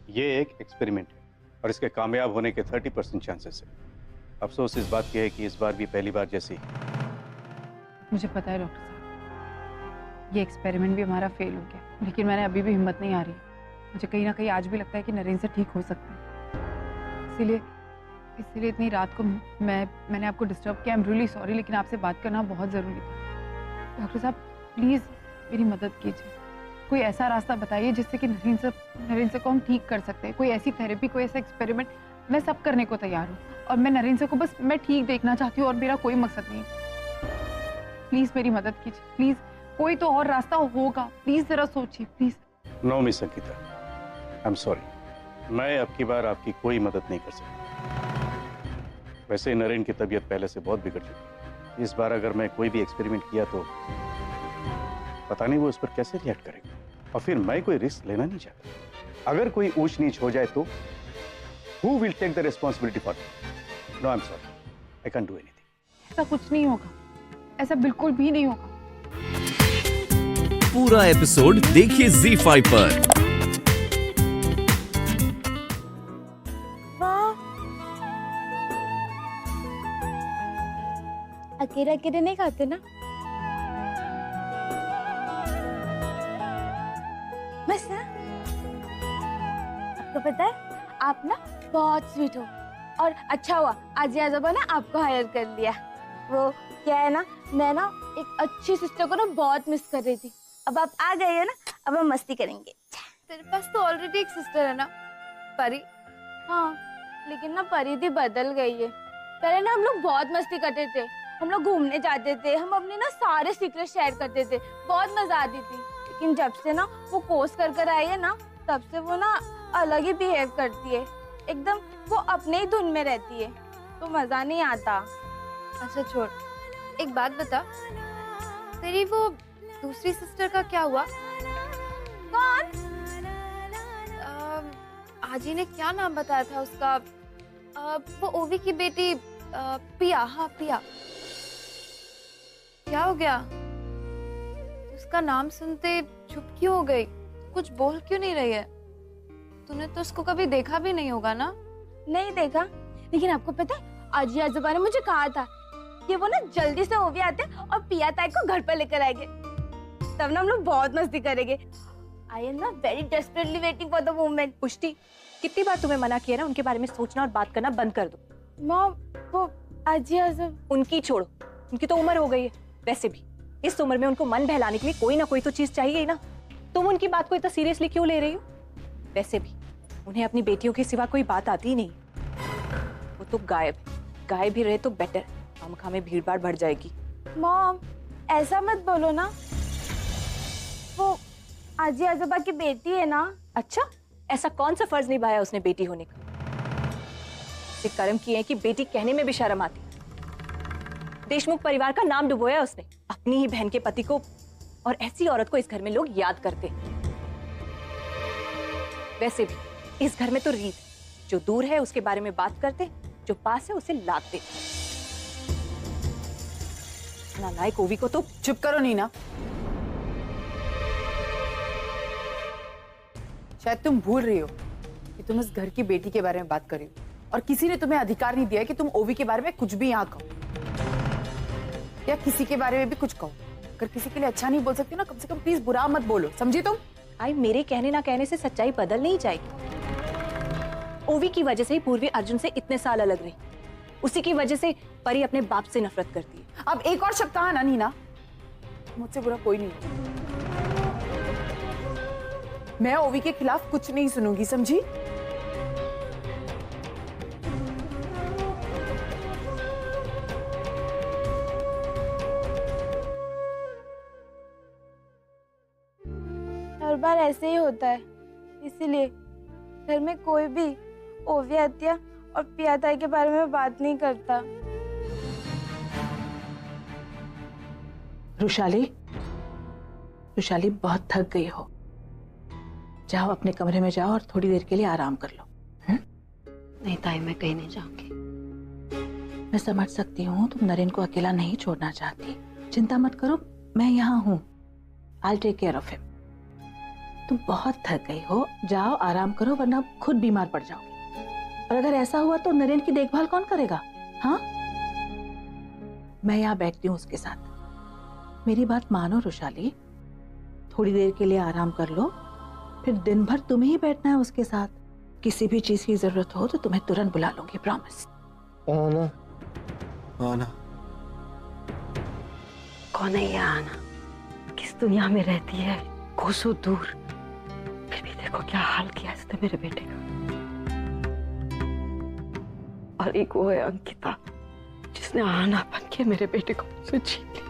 ये एक एक्सपेरिमेंट है और इसके कामयाब होने के 30% चांसेस है। अफसोस इस बात की है कि इस बार भी पहली बार जैसी। मुझे पता है डॉक्टर साहब, ये एक्सपेरिमेंट भी हमारा फेल हो गया, लेकिन मैंने अभी भी हिम्मत नहीं आ रही। मुझे कहीं ना कहीं आज भी लगता है कि नरेंद्र से ठीक हो सकता है। इसीलिए इतनी रात को मैंने आपको डिस्टर्ब किया। आई एम रियली सॉरी, लेकिन आपसे बात करना बहुत ज़रूरी था। डॉक्टर साहब प्लीज़ मेरी मदद कीजिए। कोई ऐसा रास्ता बताइए जिससे कि नरेंद्र को हम ठीक कर सकते हैं। कोई ऐसी थेरेपी, कोई ऐसा एक्सपेरिमेंट, मैं सब करने को तैयार हूँ। और मैं नरेंद्र को बस मैं ठीक देखना चाहती हूँ और मेरा कोई मकसद नहीं। प्लीज़ मेरी मदद कीजिए, प्लीज़। कोई तो और रास्ता होगा, प्लीज़ ज़रा सोचिए, please. No miss Ankita, I am sorry, मैं अब की बार आपकी कोई मदद नहीं कर सकता। वैसे नरेन की तबीयत पहले से बहुत बिगड़ चुकी है। इस बार अगर मैं कोई भी एक्सपेरिमेंट किया तो पता नहीं वो उस पर कैसे रिएक्ट करेगा, और फिर मैं कोई रिस्क लेना नहीं चाहता। अगर कोई ऊंच नीच हो जाए तो who will take the responsibility for it? No I am sorry, I can do anything. ऐसा कुछ नहीं होगा, ऐसा बिल्कुल भी नहीं होगा। पूरा एपिसोड देखिए ZEE5 पर। अकेले अकेले नहीं खाते ना? बस ना, आपको पता है आप ना बहुत स्वीट हो, और अच्छा हुआ आज आजोबा ना आपको हायर कर लिया। वो क्या है ना, मैं ना एक अच्छी सिस्टर को ना बहुत मिस कर रही थी। अब आप आ गए हो ना, अब हम मस्ती करेंगे। तेरे पास तो ऑलरेडी एक सिस्टर है ना, परी। हाँ, लेकिन ना परी दी बदल गई है। पहले ना हम लोग बहुत मस्ती करते थे, हम लोग घूमने जाते थे, हम अपने ना सारे सीक्रेट शेयर करते थे, बहुत मजा आती थी। लेकिन जब से ना वो कोर्स कर आई है ना, तब से वो ना अलग ही बिहेव करती है। एकदम वो अपने ही धुन में रहती है, तो मजा नहीं आता। अच्छा छोड़, एक बात बता, तेरी वो दूसरी सिस्टर का क्या हुआ? कौन? आजी ने क्या नाम बताया था उसका? वो ओवी की बेटी पिया। हाँ पिया। क्या हो गया? उसका नाम सुनते चुप क्यों हो गई? कुछ बोल क्यों नहीं रही है? तूने तो उसको कभी देखा भी नहीं होगा ना? नहीं देखा, लेकिन आपको पता है आजी आजोबा ने मुझे कहा था कि वो ना जल्दी से ओवी आते और पिया ताई को घर पर लेकर आएंगे, तब ना हम लोग बहुत मस्ती करेंगे। आई एम ना very desperately waiting for the moment. पुष्टि, कितनी बार तुम्हें मना किया ना उनके बारे में सोचना और बात करना बंद कर दो। मॉम, वो आजी आजोबा। उनकी छोड़ो, उनकी तो उम्र हो गई है। वैसे भी इस उम्र में उनको मन बहलाने के लिए कोई ना कोई तो चीज चाहिए ही ना। तुम उनकी बात को इतना सीरियसली क्यों ले रही हो? वैसे भी उन्हें अपनी बेटियों के सिवा कोई बात आती ही नहीं। वो तो गायब ही रहे तो बेटर। खामखा में भीड़ भाड़ बढ़ जाएगी। मॉम, ऐसा मत बोलो ना, वो आजी आजोबा की बेटी है ना। अच्छा, ऐसा कौन सा फर्ज निभाया उसने बेटी होने का? ऐसे कर्म किए हैं कि बेटी कहने में भी शर्म आती। देशमुख परिवार का नाम डुबोया उसने, अपनी ही बहन के पति को, और ऐसी औरत को इस घर में लोग याद करते। वैसे भी इस घर में तो रीत, जो दूर है उसके बारे में बात करते, जो पास है उसे लाते। नालायक ओवी को तो। चुप करो नीना। शायद तुम भूल रही हो कि तुम इस घर की बेटी के बारे में बात कर रही हो, और किसी ने तुम्हें अधिकार नहीं दिया कि तुम ओवी के बारे में कुछ भी यहाँ कहो, या किसी के बारे में भी कुछ कहो। अगर किसी के लिए अच्छा नहीं बोल सकती ना, कम से कम प्लीज बुरा मत बोलो, समझी तुम? आई मेरे कहने ना कहने से सच्चाई बदल नहीं जाएगी। ओवी की वजह से ही पूर्वी अर्जुन से इतने साल अलग रही। उसी की वजह से परी अपने बाप से नफरत करती है। अब एक और शब्द कहा ना नीना, मुझसे बुरा कोई नहीं। मैं ओवी के खिलाफ कुछ नहीं सुनूंगी, समझी? हर बार ऐसे ही होता है, इसीलिए घर में कोई भी ओवी हत्या और पिया ताई के बारे में बात नहीं करता। रुशाली, बहुत थक गई हो, जाओ अपने कमरे में जाओ और थोड़ी देर के लिए आराम कर लो। नहीं ताई, मैं कहीं नहीं जाऊंगी। मैं समझ सकती हूँ तुम नरेन को अकेला नहीं छोड़ना चाहती। चिंता मत करो, मैं यहाँ हूँ। I'll take care of him. तुम बहुत थक गई हो, जाओ आराम करो वरना खुद बीमार पड़ जाओगी। और अगर ऐसा हुआ तो नरेन की देखभाल कौन करेगा? हाँ, मैं यहाँ बैठती हूँ उसके साथ। मेरी बात मानो रुशाली, थोड़ी देर के लिए आराम कर लो, फिर दिन भर तुम्हें ही बैठना है उसके साथ। किसी भी चीज की जरूरत हो तो तुम्हें तुरंत बुला लूंगी, प्रॉमिस। आना, आना। कौन है ये आना? किस दुनिया में रहती है, कोसों दूर, फिर भी देखो क्या हाल किया इसने मेरे बेटे का। और एक वो है अंकिता, जिसने आना बन के मेरे बेटे को मुझसे छीन लिया।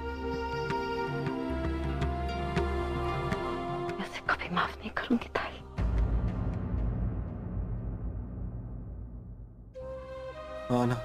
मैं उसे कभी माफ नहीं करूंगी ताई। आना।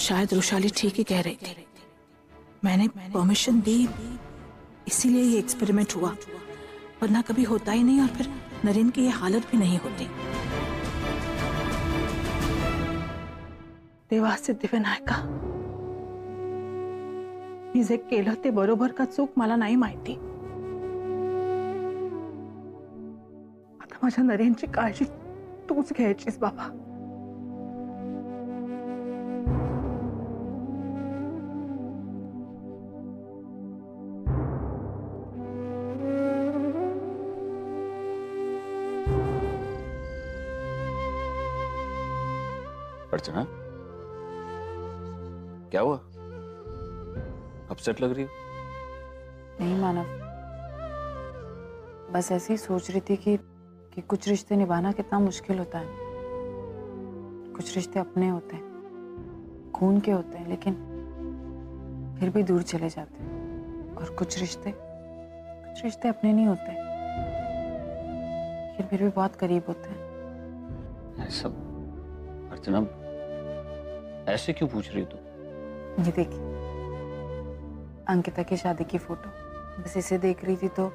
शायद रुशाली ठीक ही कह रही थी। मैंने परमिशन दी इसीलिए ये एक्सपेरिमेंट हुआ, वरना कभी होता ही नहीं और फिर नरेन की ये हालत भी नहीं होती। देवाचे दिव्यनायका, मी जे केलं ते बरोबर का चूक मला नाही माहिती। आता माझ्या नरेनची काळजी तूच घ्यायचीस बाबा। अर्चना, क्या हुआ? अपसेट लग रही हो। नहीं मानव, बस ऐसे ही सोच रही थी कि कुछ रिश्ते निभाना कितना मुश्किल होता है। कुछ रिश्ते अपने होते हैं, खून के होते हैं, लेकिन फिर भी दूर चले जाते हैं। और कुछ रिश्ते अपने नहीं होते, लेकिन फिर भी बहुत करीब होते हैं। ऐसा अर्चना, ऐसे क्यों पूछ रही हो तुम? ये देखिए, अंकिता की शादी की फोटो, बस इसे देख रही थी तो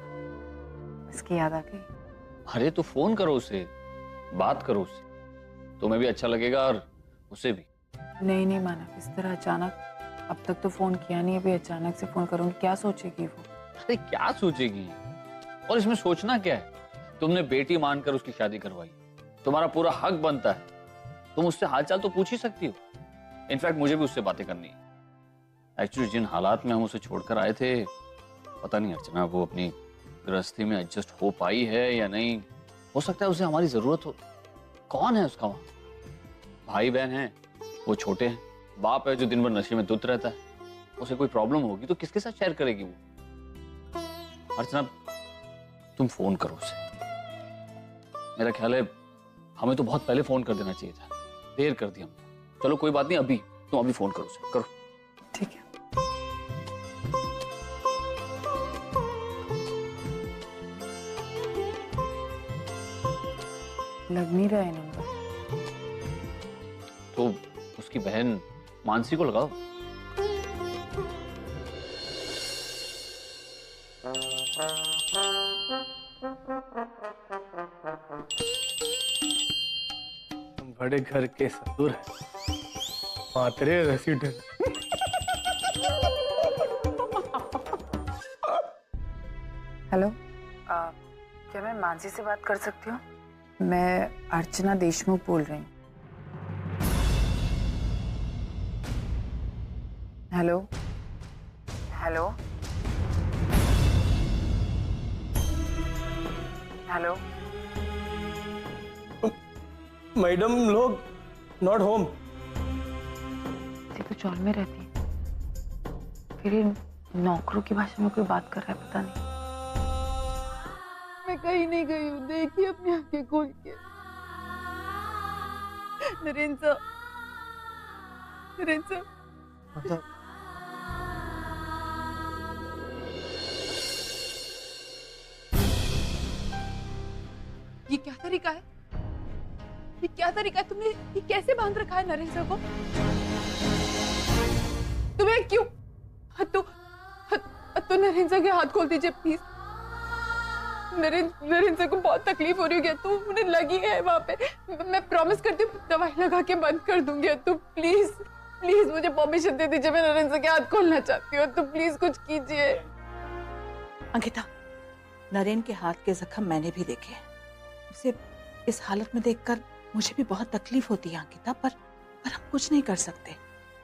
इसकी याद आ गई। अरे तो फोन करो उसे, बात करो उससे, तुम्हें भी अच्छा लगेगा और उसे भी। नहीं मानव, इस तरह अचानक, अब तक तो फोन किया नहीं, अभी अचानक से फोन करूंगी, क्या सोचेगी वो? अरे क्या सोचेगी, और इसमें सोचना क्या है? तुमने बेटी मानकर उसकी शादी करवाई, तुम्हारा पूरा हक बनता है, तुम उससे हालचाल तो पूछ ही सकती हो। इनफैक्ट मुझे भी उससे बातें करनी है। एक्चुअली जिन हालात में हम उसे छोड़कर आए थे, पता नहीं अर्चना वो अपनी गृहस्थी में एडजस्ट हो पाई है या नहीं। हो सकता है उसे हमारी जरूरत हो। कौन है उसका वहां? भाई बहन है, वो छोटे हैं, बाप है जो दिन भर नशे में धुत रहता है। उसे कोई प्रॉब्लम होगी तो किसके साथ शेयर करेगी वो? अर्चना तुम फोन करो उसे। मेरा ख्याल है हमें तो बहुत पहले फोन कर देना चाहिए था, देर कर दी हमने। चलो कोई बात नहीं, अभी तुम अभी फोन करो उसे, करो। ठीक है। लग नहीं रहा है नंबर। तो उसकी बहन मानसी को लगाओ। बड़े घर के ससुर है, मातरे रेसिडेंट। हेलो, क्या मैं मानसी से बात कर सकती हूँ? मैं अर्चना देशमुख बोल रही हूँ। हेलो हेलो हेलो, मैडम लोग नॉट होम। ये तो चौल में रहती है, फिर ये नौकरों की भाषा में कोई बात कर रहा है, पता नहीं। मैं कहीं नहीं गई हूँ, देखिए अपनी आंखें खोल के। नरेन सर, ये क्या तरीका है? ये क्या तरीका है? तुमने ये कैसे बांध रखा है नरेंद्र सर को? तुम्हें क्यों? तो नरेंद्र सर के हाथ खोल दीजिए प्लीज। नरेंद्र सर को बहुत तकलीफ हो रही है तो उन्हें लगी है वहां पे। मैं प्रॉमिस करती हूँ दवाई लगा के बंद कर दूंगी। तो प्लीज प्लीज मुझे परमिशन दे दीजिए, मैं नरेंद्र सर के हाथ खोलना चाहती हूँ। तो प्लीज कुछ कीजिए। अंकिता, नरेन के हाथ के जख्म मैंने भी देखे हैं। उसे इस हालत में देखकर मुझे भी बहुत तकलीफ होती है अंकिता, पर हम कुछ नहीं कर सकते।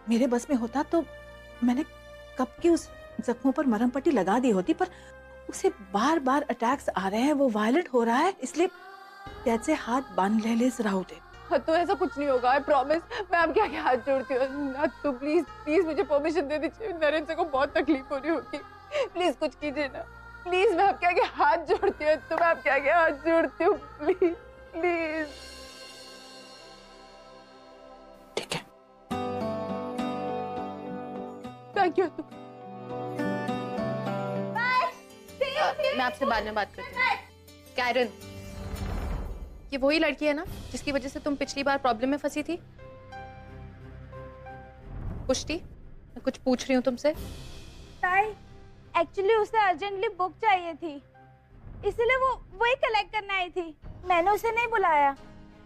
मेरे बस में होता तो मैंने कब की उस जख्मों पर मरहम पट्टी लगा दी होती, पर उसे बार बार अटैक्स आ रहे हैं, वो वायलेंट हो रहा है, इसलिए जैसे हाथ बांध ले राहु दे। तो ऐसा कुछ नहीं होगा, आई प्रॉमिस। मैं आपके आगे हाथ जोड़ती हूँ। तो प्लीज प्लीज मुझे परमिशन दे दीजिए, नरेंद्र को बहुत तकलीफ हो रही होगी। प्लीज कुछ कीजिए ना, प्लीज। मैं आपके आगे हाथ जोड़ती हूँ, तो मैं आपके आगे हाथ जोड़ती हूँ, प्लीज प्लीज। ठीक है, थैंक यू। मैं आपसे बाद में बात करती हूँ। कैरन, ये वही लड़की है ना जिसकी वजह से तुम पिछली बार प्रॉब्लम में फंसी थी? पुष्टि, मैं कुछ पूछ रही हूँ तुमसे। ताई, एक्चुअली उसे अर्जेंटली बुक चाहिए थी, इसलिए वो वही कलेक्ट करने आई थी। मैंने उसे नहीं बुलाया,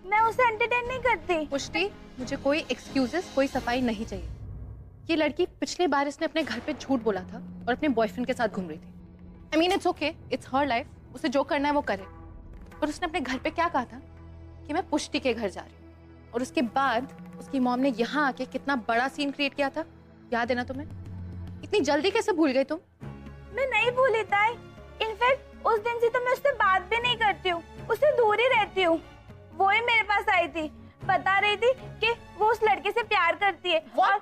मैं उसे एंटरटेन नहीं करती। पुष्टि, मुझे कोई एक्सक्यूजेस, कोई सफाई नहीं चाहिए। ये लड़की पिछली बार इसने अपने घर पे झूठ बोला था और अपने बॉयफ्रेंड के साथ घूम रही थी। I mean, it's okay, it's her life, उसे जो करना है वो करे। पर उसने अपने घर पे क्या कहा था कि मैं पुष्टि के घर जा रही हूँ, और उसके बाद उसकी मॉम ने यहाँ आके कितना बड़ा सीन क्रिएट किया था, याद है ना तुम्हें? इतनी जल्दी कैसे भूल गई तुम? मैं नहीं भूली ताई, इनफैक्ट उस दिन से तो मैं उससे बात भी नहीं करती हूँ, उससे दूर ही रहती हूँ। वो ही मेरे पास आई थी, बता रही थी कि वो उस लड़के से प्यार करती है। What?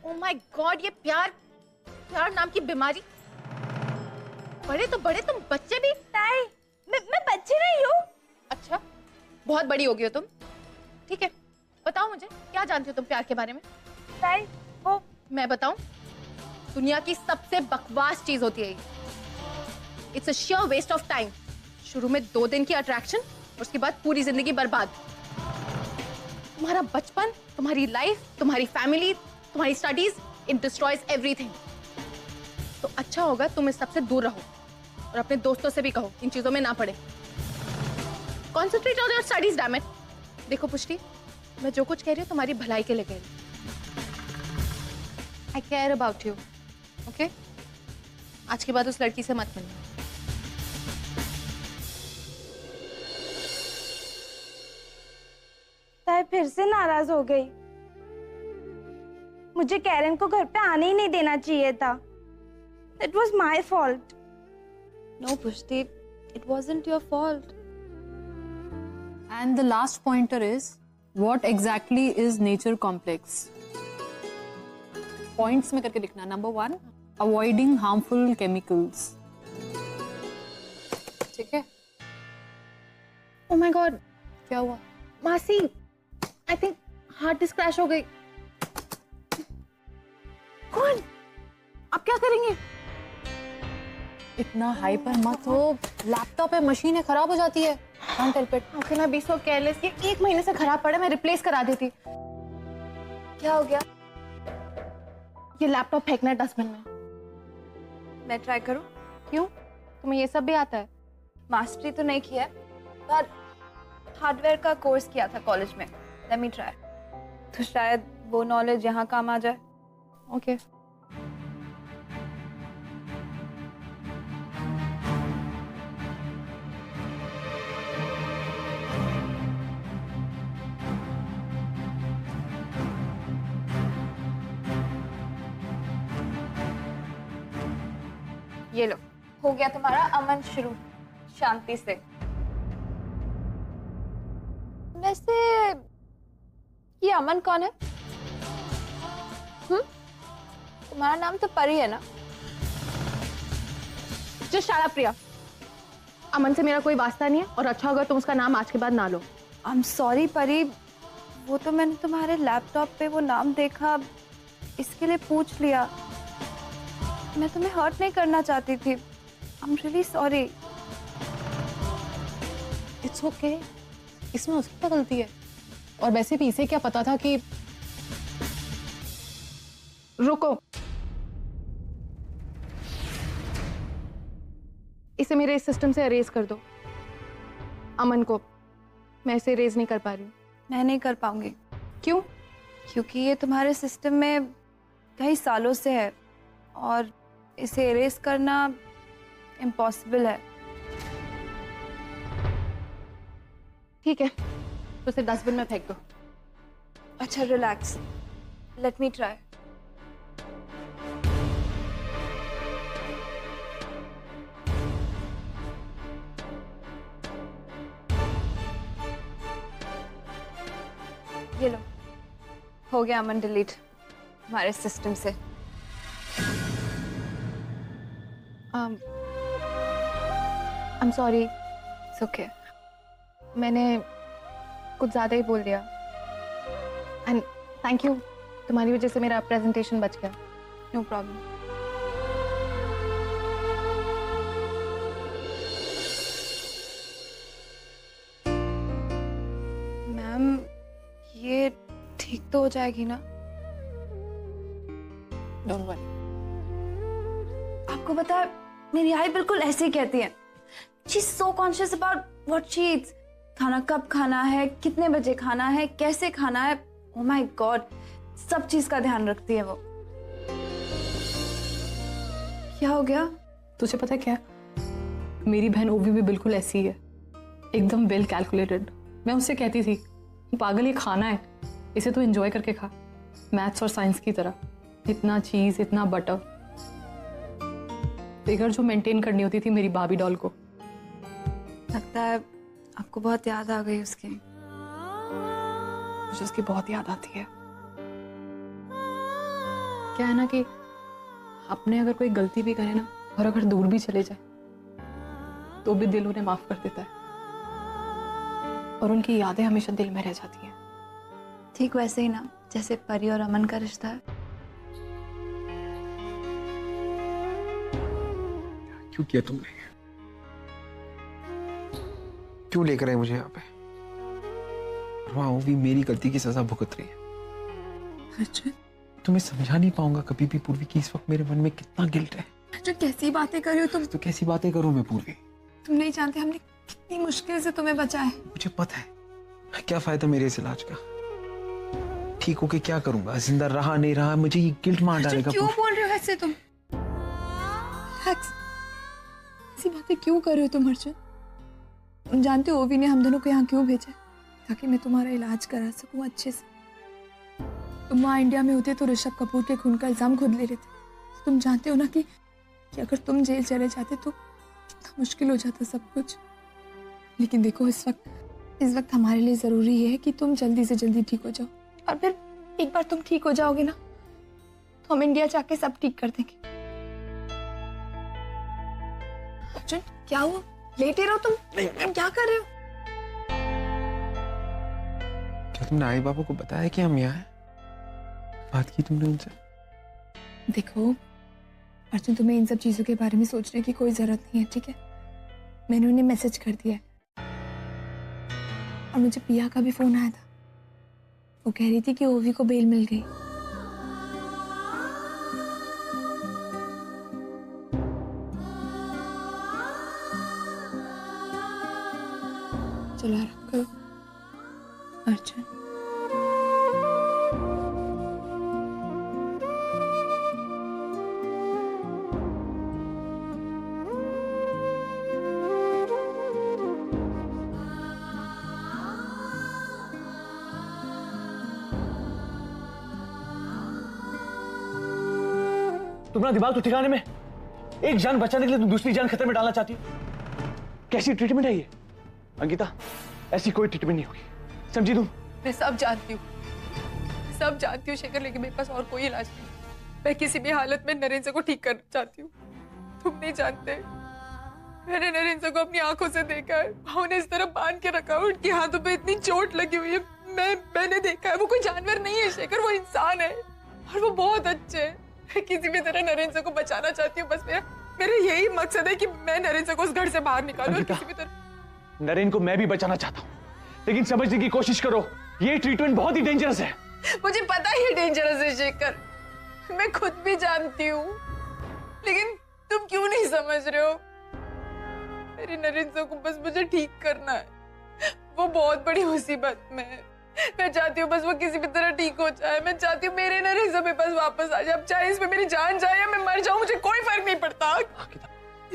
Oh my God, ये प्यार नाम की बीमारी। बड़े तो बड़े, तुम बच्चे भी। ताई, मैं बच्ची नहीं हूँ। अच्छा, बहुत बड़ी हो गई हो तुम। ठीक है, बताओ मुझे क्या जानती हो तुम प्यार के बारे में? ताई, वो मैं बताऊं? दुनिया की सबसे बकवास चीज होती है ये। It's a sheer waste of time. शुरू में 2 दिन की अट्रैक्शन, उसके बाद पूरी जिंदगी बर्बाद। तुम्हारा बचपन, तुम्हारी लाइफ, तुम्हारी फैमिली, तुम्हारी स्टडीज, इट डिस्ट्रॉयज एवरीथिंग। तो अच्छा होगा तुम इस सबसे दूर रहो, और अपने दोस्तों से भी कहो इन चीजों में ना पड़े। Concentrate on your studies, damn it. देखो पुष्टि, मैं जो कुछ कह रही हूँ तुम्हारी भलाई के लिए कह रही हूँ। आई केयर अबाउट यू, ओके? आज के बाद उस लड़की से मत मिलना। ताई फिर से नाराज हो गई। मुझे कैरन को घर पे आने ही नहीं देना चाहिए था। It was my fault. No, Pushti, it wasn't your fault. And the last pointer is, what exactly is nature complex? Points में करके लिखना। Number 1, avoiding harmful chemicals. ठीक है? Oh my God, क्या हुआ? मासी, I think hard disk crash हो गई। कौन? अब क्या करेंगे? इतना हाइपर मत हो, लैपटॉप है, मशीन है, खराब हो जाती है। Can't help it. How can I be so careless? ये 1 महीने से खराब पड़ा, मैं रिप्लेस करा देती। क्या हो गया? ये लैपटॉप फेंकना है डस्टबिन में। मैं ट्राई करूं? क्यों? तुम्हें ये सब भी आता है? मास्टरी तो नहीं किया है, पर हार्डवेयर का कोर्स किया था कॉलेज में। लेट मी ट्राई, तो शायद वो नॉलेज यहाँ काम आ जाए। ओके। ये लो, हो गया तुम्हारा अमन शुरू, शांति से। वैसे ये अमन कौन है? तुम्हारा नाम तो परी है ना? जो शाला प्रिया, अमन से मेरा कोई वास्ता नहीं है, और अच्छा होगा तुम उसका नाम आज के बाद ना लो। आई एम सॉरी परी, वो तो मैंने तुम्हारे लैपटॉप पे वो नाम देखा, इसके लिए पूछ लिया। मैं तुम्हें हर्ट नहीं करना चाहती थी। I am really sorry. It's okay, इसमें उसकी क्या गलती है? और वैसे भी इसे क्या पता था कि रुको, इसे मेरे इस सिस्टम से अरेज कर दो। अमन को मैं इसे अरेज नहीं कर पा रही हूँ। मैं नहीं कर पाऊंगी। क्यों? क्योंकि ये तुम्हारे सिस्टम में कई सालों से है और इसे इरेज करना इम्पॉसिबल है। ठीक है, तो इसे डस्टबिन में फेंक दो। अच्छा रिलैक्स, लेट मी ट्राई। ये लो, हो गया अमन डिलीट हमारे सिस्टम से। I'm sorry, it's okay. मैंने कुछ ज़्यादा ही बोल दिया। एंड थैंक यू, तुम्हारी वजह से मेरा प्रेजेंटेशन बच गया। No problem. मैम, ये ठीक तो हो जाएगी ना? Don't worry. आपको पता है मेरी आई बिल्कुल ऐसे ही कहती है। She is so conscious about what she Yeats. खाना कब खाना है, कितने बजे खाना है, कैसे खाना है, ओह माय गॉड, सब चीज का ध्यान रखती है वो। क्या हो गया? तुझे पता है क्या, मेरी बहन ओवी भी बिल्कुल ऐसी है, एकदम वेल कैलकुलेटेड। मैं उससे कहती थी, पागल ये खाना है, इसे तो एंजॉय करके खा, मैथ्स और साइंस की तरह। इतना चीज, इतना बटर, फिगर जो मेंटेन करनी होती थी मेरी बाबी डॉल को। लगता है आपको बहुत याद आ गई उसकी। मुझे उसकी बहुत याद आती है। क्या है ना कि आपने अगर कोई गलती भी करे ना, और अगर दूर भी चले जाए, तो भी दिल उन्हें माफ कर देता है और उनकी यादें हमेशा दिल में रह जाती हैं। ठीक वैसे ही ना, जैसे परी और अमन का रिश्ता है। क्यों किया तुमने? क्यों लेकर आए मुझे यहाँ पे? वहाँ वो भी मेरी गलती की सजा भुगत रही है। अर्जुन, तुम्हें समझा नहीं पाऊंगा कभी भी पूर्वी की इस वक्त मेरे मन में कितना गिल्ट है। अर्जुन कैसी बातें कर रहे हो तुम? तो कैसी बातें करूं मैं पूर्वी? तुम नहीं जानते हमने कितनी मुश्किल से तुम्हें बचाया। मुझे पता है, क्या फायदा मेरे इस इलाज का? ठीक होके क्या करूंगा? जिंदा रहा नहीं रहा, मुझे ये गिल्ट मार डालेगा। क्यों बोल रहे हो ऐसे तुम? ऐसी बातें क्यों कर रहे हो तुम अर्जुन? तुम जानते हो ओवी ने हम दोनों को यहाँ क्यों भेजा? ताकि मैं तुम्हारा इलाज करा सकूं अच्छे से। तुम वहाँ इंडिया में होते तो ऋषभ कपूर के खून का इल्जाम खुद ले रहे थे। तुम जानते हो ना कि अगर तुम जेल चले जाते तो मुश्किल हो जाता सब कुछ। लेकिन देखो इस वक्त हमारे लिए जरूरी है कि तुम जल्दी से जल्दी ठीक हो जाओ, और फिर एक बार तुम ठीक हो जाओगे ना, तो हम इंडिया जाके सब ठीक कर देंगे। अर्जुन क्या हुआ? लेटे रहो तुम क्या कर रहे हो? क्या तुमने आई बाबा को बताया कि हम यहाँ हैं? बात की तुमने उनसे? देखो अर्जुन, तुम्हें इन सब चीजों के बारे में सोचने की कोई जरूरत नहीं है, ठीक है? मैंने उन्हें मैसेज कर दिया है। और मुझे पिया का भी फोन आया था, वो कह रही थी कि ओवी को बेल मिल गई। चलो आराम करो अर्जुन। तुम्हारा दिमाग तो ठिकाने में? एक जान बचाने के लिए तुम दूसरी जान खतरे में डालना चाहती हो? कैसी ट्रीटमेंट है ये अंकिता? ऐसी कोई ट्रीटमेंट नहीं होगी, समझी तुम? मैं सब जानती हूँ शेखर, लेकिन मेरे पास और कोई इलाज नहीं। मैं किसी भी हालत में नरेंद्र को ठीक करना चाहती हूँ। तुम नहीं जानते, मैंने नरेंद्र को अपनी आंखों से देखा है। उन्हें इस तरह बांध के रखा है, उनके हाथों पे इतनी चोट लगी हुई है। मैंने देखा है। वो कोई जानवर नहीं है शेखर, वो इंसान है और वो बहुत अच्छे है। मैं किसी भी तरह नरेंद्र को बचाना चाहती हूँ। बस मेरा यही मकसद है कि मैं नरेंद्र को उस घर से बाहर निकालूं। किसी भी तरह नरेन को मैं भी बचाना चाहता हूँ, लेकिन समझने की कोशिश करो, ये ट्रीटमेंट बहुत ही डेंजरस है। मुझे पता है ये डेंजरस है शेखर, मैं खुद भी जानती हूँ, लेकिन तुम क्यों नहीं समझ रहे हो? मेरे नरेंद्र को बस मुझे ठीक करना है, वो बहुत बड़ी मुसीबत में है। मैं चाहती हूँ बस वो किसी भी तरह ठीक हो जाए। मैं चाहती हूँ मेरे नरेंद्र मेरे पास वापस आ जाए। अब चाहे इसमें मेरी जान जाए या मैं मर जाऊँ, मुझे कोई फर्क नहीं पड़ता।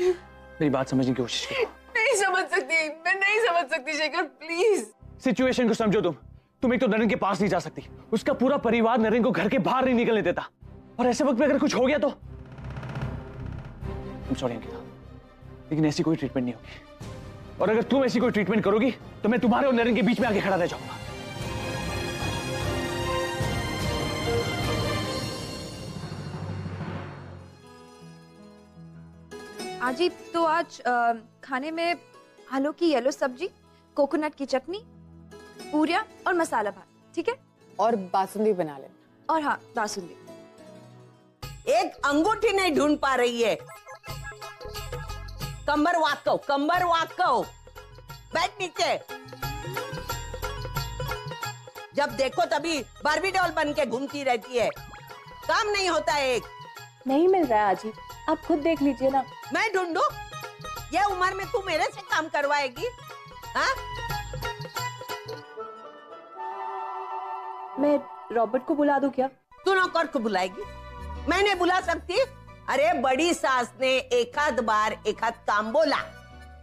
मेरी बात समझने की कोशिश करो। नहीं समझ सकती, मैं नहीं समझ सकती शेखर, प्लीज। सिचुएशन को समझो तुम एक तो नरेंद्र के पास नहीं जा सकती, उसका पूरा परिवार नरेंद्र को घर के बाहर नहीं निकलने देता, और ऐसे वक्त में अगर कुछ हो गया तो सॉरी अंकिता, लेकिन ऐसी कोई ट्रीटमेंट नहीं होगी, और अगर तुम ऐसी कोई ट्रीटमेंट करोगी तो मैं तुम्हारे और नरेंद्र के बीच में आके खड़ा रह जाऊंगा। आजी, तो आज खाने में आलू की येलो सब्जी, कोकोनट की चटनी, पूरियां और मसाला भात, ठीक है? और बासुंदी बना ले। और हाँ, बासुंदी। एक अंगूठी नहीं ढूंढ पा रही है। कंबर वाको, बैठ नीचे। जब देखो तभी बार्बी डॉल बन के घूमती रहती है, काम नहीं होता है। एक नहीं मिल रहा है आजी, आप खुद देख लीजिए ना। मैं ढूंढूं? ये उम्र में तू मेरे से काम करवाएगी? हाँ? मैं रॉबर्ट को बुला दूं क्या? तू नौकर को बुलाएगी? मैं नहीं बुला सकती। अरे बड़ी सास ने एक आध काम बोला,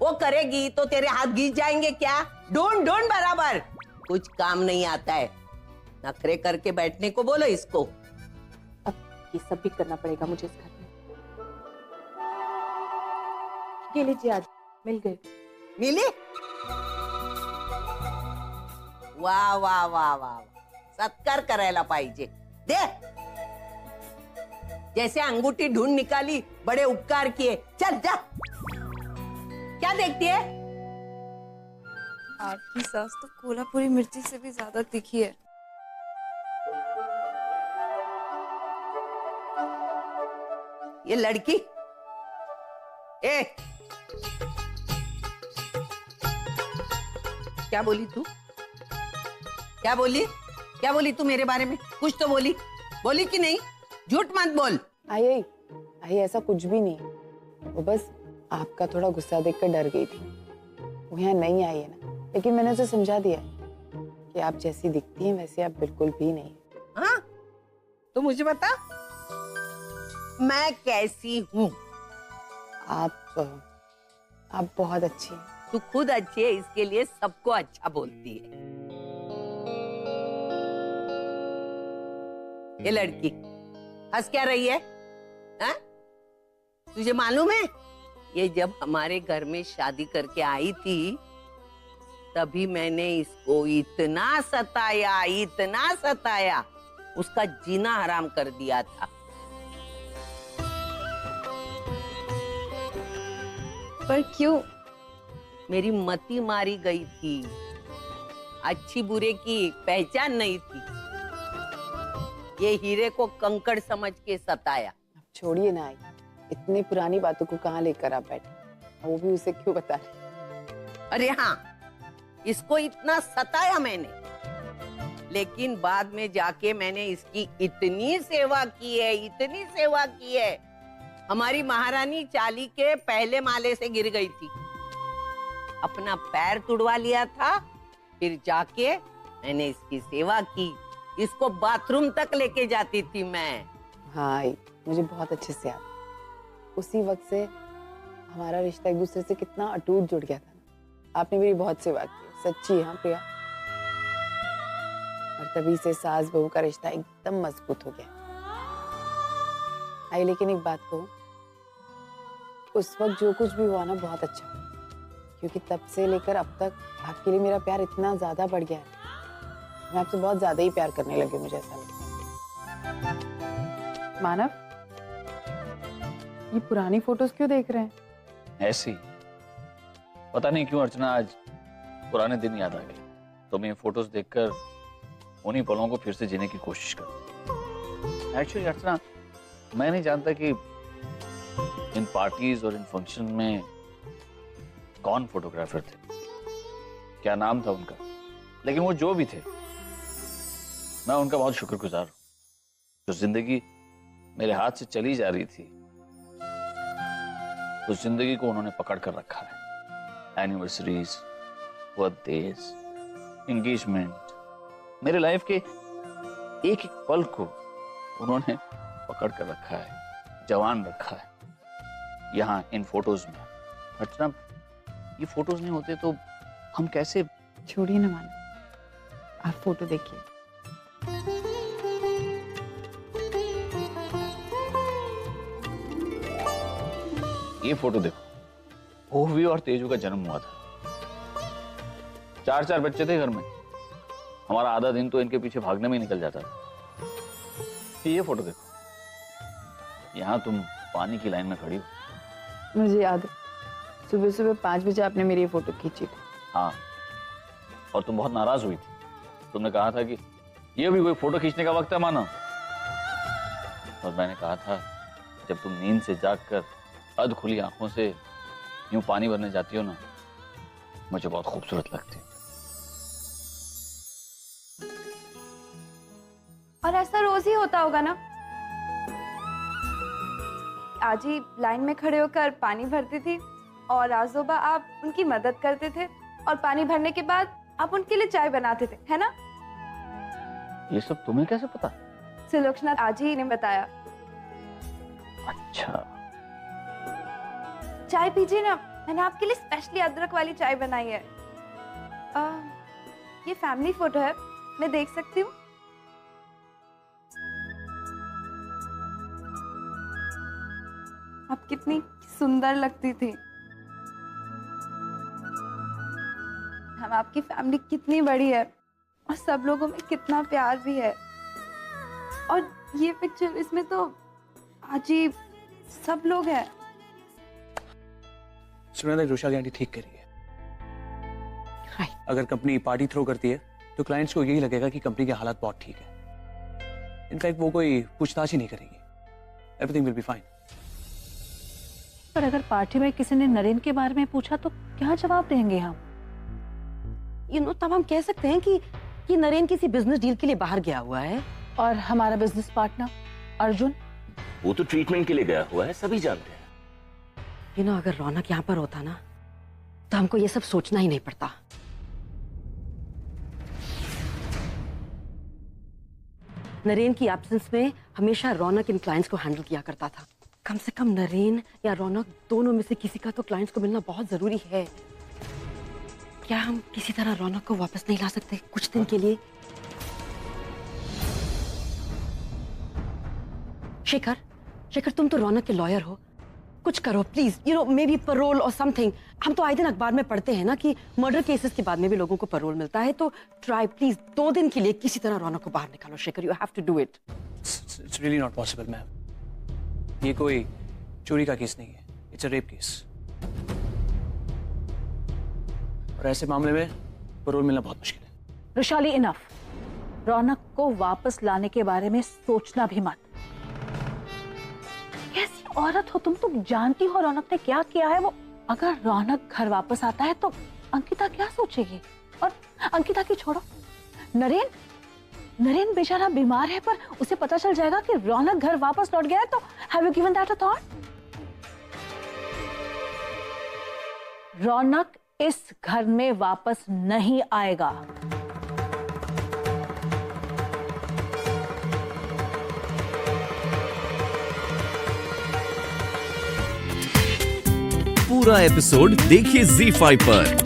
वो करेगी तो तेरे हाथ घिस जाएंगे क्या? ढूंढ बराबर, कुछ काम नहीं आता है। नखरे करके बैठने को बोलो इसको। अब ये सब भी करना पड़ेगा मुझे इस घर में। ये लीजिए आज, मिल गए। मिली? वाह वाह वाह वाह, सत्कार करायला पाहिजे। दे, जैसे अंगूठी ढूंढ निकाली, बड़े उपकार किए। चल जा। क्या देखती है? आपकी सास तो कोल्हापुरी मिर्ची से भी ज्यादा तीखी है। ये लड़की क्या बोली तू? क्या बोली तू मेरे बारे में? कुछ तो बोली कि नहीं? झूठ मत बोल। आई ऐसा कुछ भी नहीं, वो बस आपका थोड़ा गुस्सा देखकर डर गई थी। वो यहाँ नहीं आई है ना, लेकिन मैंने उसे समझा दिया कि आप जैसी दिखती हैं वैसे आप बिल्कुल भी नहीं। हाँ? तो मुझे बता, मैं कैसी हूँ? आप बहुत अच्छी हैं। तू खुद अच्छी है, इसके लिए सबको अच्छा बोलती है। ये लड़की हंस क्या रही है? हा? तुझे मालूम है, ये जब हमारे घर में शादी करके आई थी, तभी मैंने इसको इतना सताया, उसका जीना हराम कर दिया था। पर क्यों? मेरी मती मारी गई थी, अच्छी बुरे की पहचान नहीं थी। ये हीरे को कंकड़ समझ के सताया। छोड़िए ना, आई इतनी पुरानी बातों को कहाँ लेकर आप बैठे, वो भी उसे क्यों बता रहे? अरे हाँ, इसको इतना सताया मैंने, लेकिन बाद में जाके मैंने इसकी इतनी सेवा की है। हमारी महारानी चाली के पहले माले से गिर गई थी, अपना पैर तुड़वा लिया था, फिर जाके मैंने इसकी सेवा की। इसको बाथरूम तक लेके जाती थी मैं। हाँ, मुझे बहुत अच्छे से याद। उसी वक्त से हमारा रिश्ता एक दूसरे से कितना अटूट जुड़ गया था ना। आपने मेरी बहुत सेवा की, सच्ची। हाँ प्रिया, और तभी से सास बहू का रिश्ता एकदम मजबूत हो गया। आई लेकिन एक बात कहूं, उस वक्त जो कुछ भी हुआ ना बहुत अच्छा, क्योंकि तब से लेकर अब तक आपके लिए मेरा प्यार इतना ज्यादा बढ़ गया है। मैं आपसे बहुत ज्यादा ही प्यार करने लगी, मुझे ऐसा लगता है। मानव, ये पुरानी फोटोज क्यों देख रहे हैं? ऐसी पता नहीं क्यों अर्चना, आज पुराने दिन याद आ गए, तो मैं फोटोज देखकर उन्हीं पलों को फिर से जीने की कोशिश कर। एक्चुअली अर्चना, मैं नहीं जानता कि इन पार्टीज और इन फंक्शन में कौन फोटोग्राफर थे, क्या नाम था उनका, लेकिन वो जो भी थे, मैं उनका बहुत शुक्रगुजार हूं। जो जिंदगी मेरे हाथ से चली जा रही थी, उस जिंदगी को उन्होंने पकड़ कर रखा है। एनिवर्सरीज, बर्थडेज, एंगेजमेंट, मेरे लाइफ के एक एक पल को उन्होंने पकड़ कर रखा है, जवान रखा है। यहाँ इन फोटोज में। अर्चना, ये फोटोज नहीं होते तो हम कैसे? छोड़िए ना मानो, आप फोटो देखिए। ये फोटो देखो, ओवी और तेजू का जन्म हुआ था। 4 बच्चे थे घर में। हमारा आधा दिन तो इनके पीछे भागने में ही निकल जाता था। ये फोटो देखो, यहाँ तुम पानी की लाइन में खड़ी हो। मुझे याद है, सुबह सुबह 5 बजे आपने मेरी ये फोटो खींची थी। हाँ, और तुम बहुत नाराज हुई थी। तुमने कहा था कि ये भी कोई फोटो खींचने का वक्त है मानो। और मैंने कहा था, जब तुम नींद से जागकर अध खुली आंखों से यूं पानी भरने जाती हो ना, मुझे बहुत खूबसूरत लगती है। और ऐसा रोज ही होता होगा ना? आज ही लाइन में खड़े होकर पानी भरती थी और आजोबा आप उनकी मदद करते थे, और पानी भरने के बाद आप उनके लिए चाय बनाते थे, है ना? ये सब तुम्हें कैसे पता? सुलोचना आज ही ने बताया। अच्छा, चाय पीजिए ना, मैंने आपके लिए स्पेशली अदरक वाली चाय बनाई है। ये फैमिली फोटो है, मैं देख सकती हूँ? आप कितनी सुंदर लगती थी। हम आपकी फैमिली कितनी बड़ी है और सब लोगों में कितना प्यार भी है। और ये पिक्चर, इसमें तो अजीब सब लोग हैं। सुना था रोशाली आंटी ठीक कर रही है। अगर कंपनी पार्टी थ्रो करती है तो क्लाइंट्स को यही लगेगा कि कंपनी के हालात बहुत ठीक है। इनफैक्ट वो कोई पूछताछ ही नहीं करेगी। Everything will be fine. पर अगर पार्टी में किसी ने नरेन के बारे में पूछा तो क्या जवाब देंगे हम? तब हम कह सकते हैं कि नरेन किसी बिजनेस डील के लिए बाहर गया हुआ है। और हमारा बिजनेस पार्टनर अर्जुन, वो तो ट्रीटमेंट के लिए गया हुआ है, सभी जानते हैं। अगर रौनक यहाँ पर होता ना, तो हमको ये सब सोचना ही नहीं पड़ता। नरेन की एब्सेंस में हमेशा रौनक इन क्लाइंट्स को हैंडल किया करता था। कम से कम नरेन या रौनक दोनों में से किसी का तो क्लाइंट्स को मिलना बहुत जरूरी है। क्या हम किसी तरह रौनक को वापस नहीं ला सकते कुछ दिन के लिए? शेखर, तुम तो रौनक के लॉयर हो, कुछ करो प्लीज। मे बी पैरोल और समथिंग। हम तो आए दिन अखबार में पढ़ते हैं ना कि मर्डर केसेस के बाद में भी लोगों को पैरोल मिलता है। तो ट्राई प्लीज, 2 दिन के लिए किसी तरह रौनक को बाहर निकालो। Shekhar, you have to do it. It's really not possible ma'am. ये कोई चोरी का केस नहीं है, इट्स अ रेप केस। और ऐसे मामले में पैरोल मिलना बहुत मुश्किल है। रुशाली, इनफ। रौनक को वापस लाने के बारे में सोचना भी मत। कैसी औरत हो तुम जानती हो रौनक ने क्या किया है। वो अगर रौनक घर वापस आता है तो अंकिता क्या सोचेगी? और अंकिता की छोड़ो, नरेन बेचारा बीमार है, पर उसे पता चल जाएगा कि रौनक घर वापस लौट गया है, तो have you given that a thought? रौनक इस घर में वापस नहीं आएगा। पूरा एपिसोड देखिए ZEE5 पर।